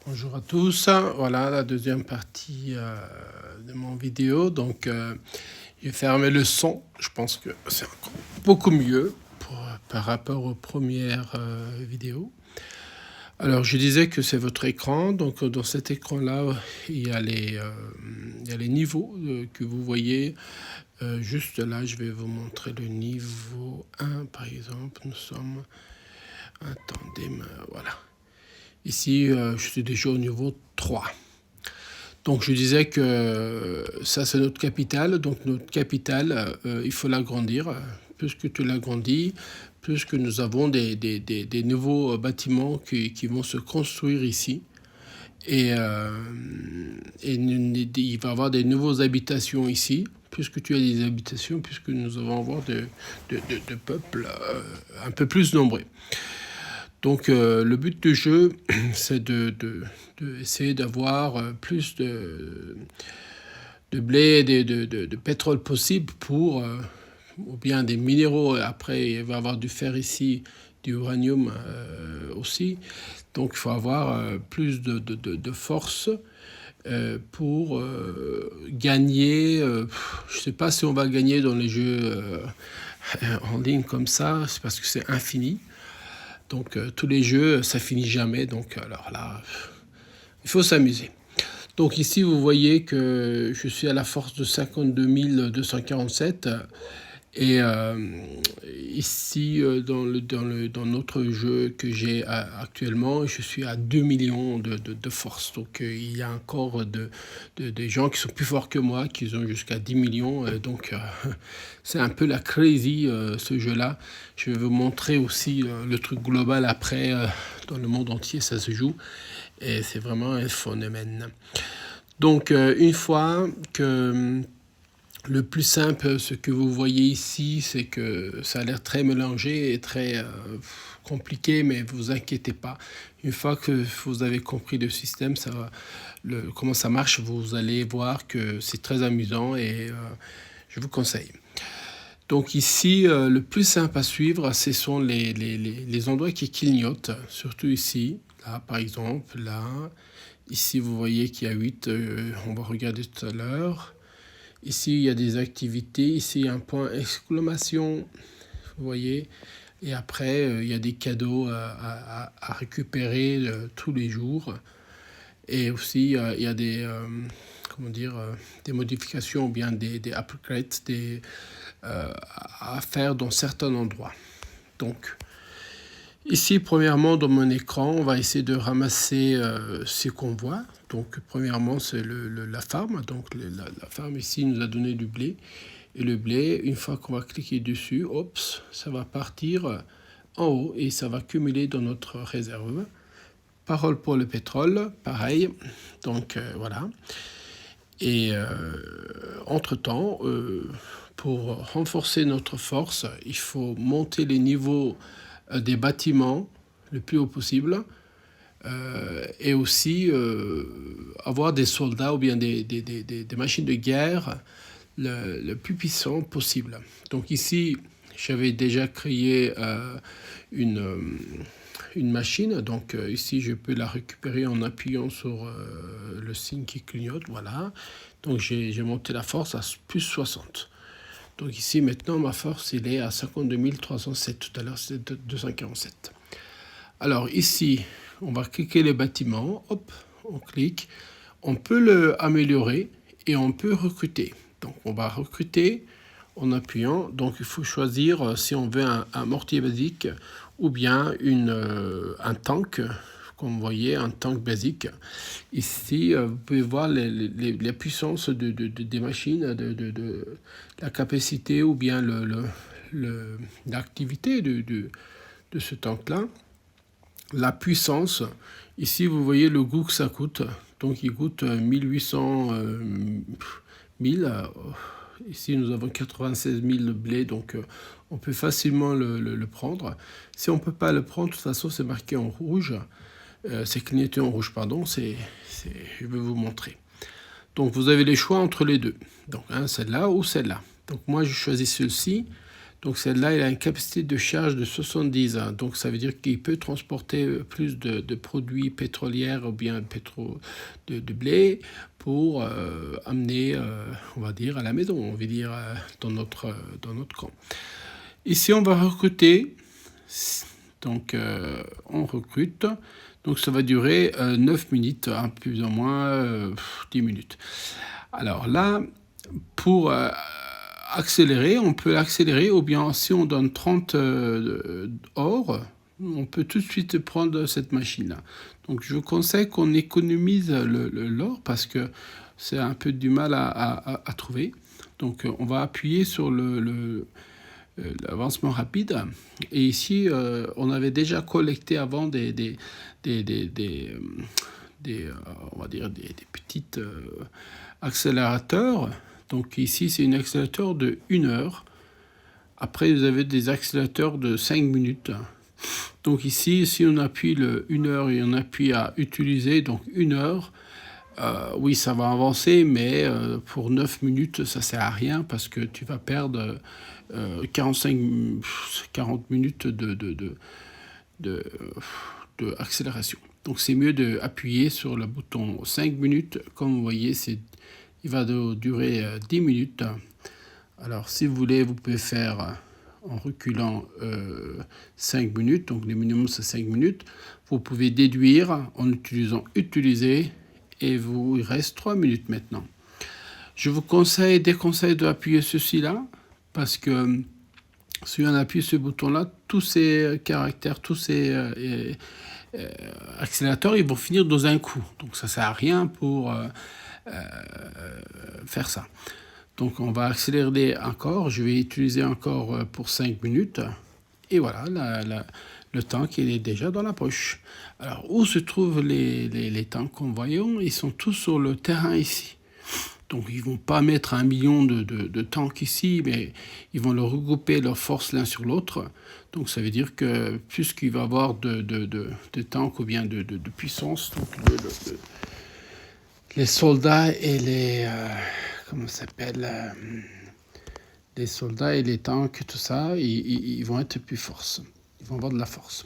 Bonjour à tous, voilà la deuxième partie de mon vidéo. Donc, j'ai fermé le son. Je pense que c'est encore beaucoup mieux par rapport aux premières vidéos. Alors, je disais que c'est votre écran. Donc, dans cet écran-là, il y a les niveaux que vous voyez. Juste là, je vais vous montrer le niveau 1, par exemple. Nous sommes... Attendez, voilà. Ici, je suis déjà au niveau 3. Donc, je disais que ça, c'est notre capitale. Donc, notre capitale, il faut l'agrandir. Plus que tu l'agrandis, plus que nous avons des nouveaux bâtiments qui vont se construire ici. Et il va y avoir des nouvelles habitations ici. Plus que tu as des habitations, plus que nous allons avoir de peuples un peu plus nombreux. Donc le but du jeu, c'est essayer d'avoir plus de blé et de pétrole possible pour, ou bien des minéraux. Après, il va y avoir du fer ici, du uranium aussi. Donc il faut avoir plus de force pour gagner. Je ne sais pas si on va gagner dans les jeux en ligne comme ça, c'est parce que c'est infini. Donc tous les jeux, ça finit jamais. Donc alors là, il faut s'amuser. Donc ici, vous voyez que je suis à la force de 52 247. Et ici, dans notre jeu que j'ai actuellement, je suis à 2 millions de force. Donc il y a encore des gens qui sont plus forts que moi, qui ont jusqu'à 10 millions. Donc c'est un peu la crazy, ce jeu-là. Je vais vous montrer aussi le truc global après. Dans le monde entier, ça se joue. Et c'est vraiment un phénomène. Donc une fois que... Le plus simple, ce que vous voyez ici, c'est que ça a l'air très mélangé et très compliqué, mais vous inquiétez pas. Une fois que vous avez compris le système, comment ça marche, vous allez voir que c'est très amusant et je vous conseille. Donc ici, le plus simple à suivre, ce sont les endroits qui clignotent, surtout ici, là par exemple, là. Ici, vous voyez qu'il y a 8, on va regarder tout à l'heure. Ici, il y a des activités. Ici, il y a un point exclamation. Vous voyez. Et après, il y a des cadeaux à récupérer tous les jours. Et aussi, il y a des, des modifications ou bien des upgrades à faire dans certains endroits. Donc, ici, premièrement, dans mon écran, on va essayer de ramasser ce qu'on voit. Donc, premièrement, c'est la farm. Donc, la farm ici nous a donné du blé. Et le blé, une fois qu'on va cliquer dessus, hop, ça va partir en haut et ça va cumuler dans notre réserve. Parole pour le pétrole, pareil. Donc, voilà. Et entre-temps, pour renforcer notre force, il faut monter les niveaux des bâtiments le plus haut possible et aussi avoir des soldats ou bien des machines de guerre le plus puissant possible. Donc ici, j'avais déjà créé une machine. Donc ici, je peux la récupérer en appuyant sur le signe qui clignote. Voilà. Donc j'ai monté la force à plus 60. Donc ici, maintenant, ma force, il est à 52 307. Tout à l'heure, c'était 247. Alors ici, on va cliquer les bâtiments. Hop, on clique. On peut l'améliorer et on peut recruter. Donc on va recruter en appuyant. Donc il faut choisir si on veut un mortier basique ou bien un tank. Comme vous voyez, un tank basique. Ici, vous pouvez voir les puissances des machines, de la capacité ou bien l'activité de ce tank-là. La puissance, ici, vous voyez le goût que ça coûte. Donc, il coûte 1800 000. Ici, nous avons 96 000 blés, donc on peut facilement le prendre. Si on ne peut pas le prendre, de toute façon, c'est marqué en rouge. C'est clignoté en rouge, pardon. Je vais vous montrer. Donc, vous avez les choix entre les deux. Donc, celle-là ou celle-là. Donc, moi, je choisis celle-ci. Donc celle-là, elle a une capacité de charge de 70. Donc ça veut dire qu'il peut transporter plus de produits pétroliers ou bien de blé pour amener, on va dire, à la maison, on va dire, dans notre camp. Ici, on va recruter. Donc on recrute. Donc ça va durer 9 minutes, plus ou moins 10 minutes. Alors là, pour accélérer, on peut l'accélérer, ou bien si on donne 30 or, on peut tout de suite prendre cette machine-là. Donc je vous conseille qu'on économise l'or parce que c'est un peu du mal à trouver. Donc on va appuyer sur l'avancement rapide. Et ici, on avait déjà collecté avant des on va dire des petites accélérateurs. Donc ici, c'est un accélérateur de 1 heure. Après, vous avez des accélérateurs de 5 minutes. Donc ici, si on appuie le 1 heure et on appuie à utiliser, donc 1 heure, oui, ça va avancer, mais pour 9 minutes, ça ne sert à rien parce que tu vas perdre 40 minutes de accélération. Donc c'est mieux d'appuyer sur le bouton 5 minutes. Comme vous voyez, il va durer 10 minutes. Alors si vous voulez, vous pouvez faire en reculant 5 minutes. Donc le minimum c'est 5 minutes. Vous pouvez déduire en utilisant utiliser et il reste 3 minutes maintenant. Je vous déconseille d'appuyer ceci-là parce que si on appuie ce bouton-là, tous ces caractères, tous ces accélérateurs, ils vont finir dans un coup. Donc ça ne sert à rien pour faire ça. Donc on va accélérer encore. Je vais utiliser encore pour 5 minutes. Et voilà, le tank il est déjà dans la poche. Alors où se trouvent les tanks convoyants? Ils sont tous sur le terrain ici. Donc ils ne vont pas mettre 1 million de tanks ici, mais ils vont le regrouper leurs forces l'un sur l'autre. Donc ça veut dire que plus qu'il va y avoir de tanks ou bien de puissance, donc les soldats et les... comment ça s'appelle les soldats et les tanks, tout ça, ils vont être plus forts. Ils vont avoir de la force.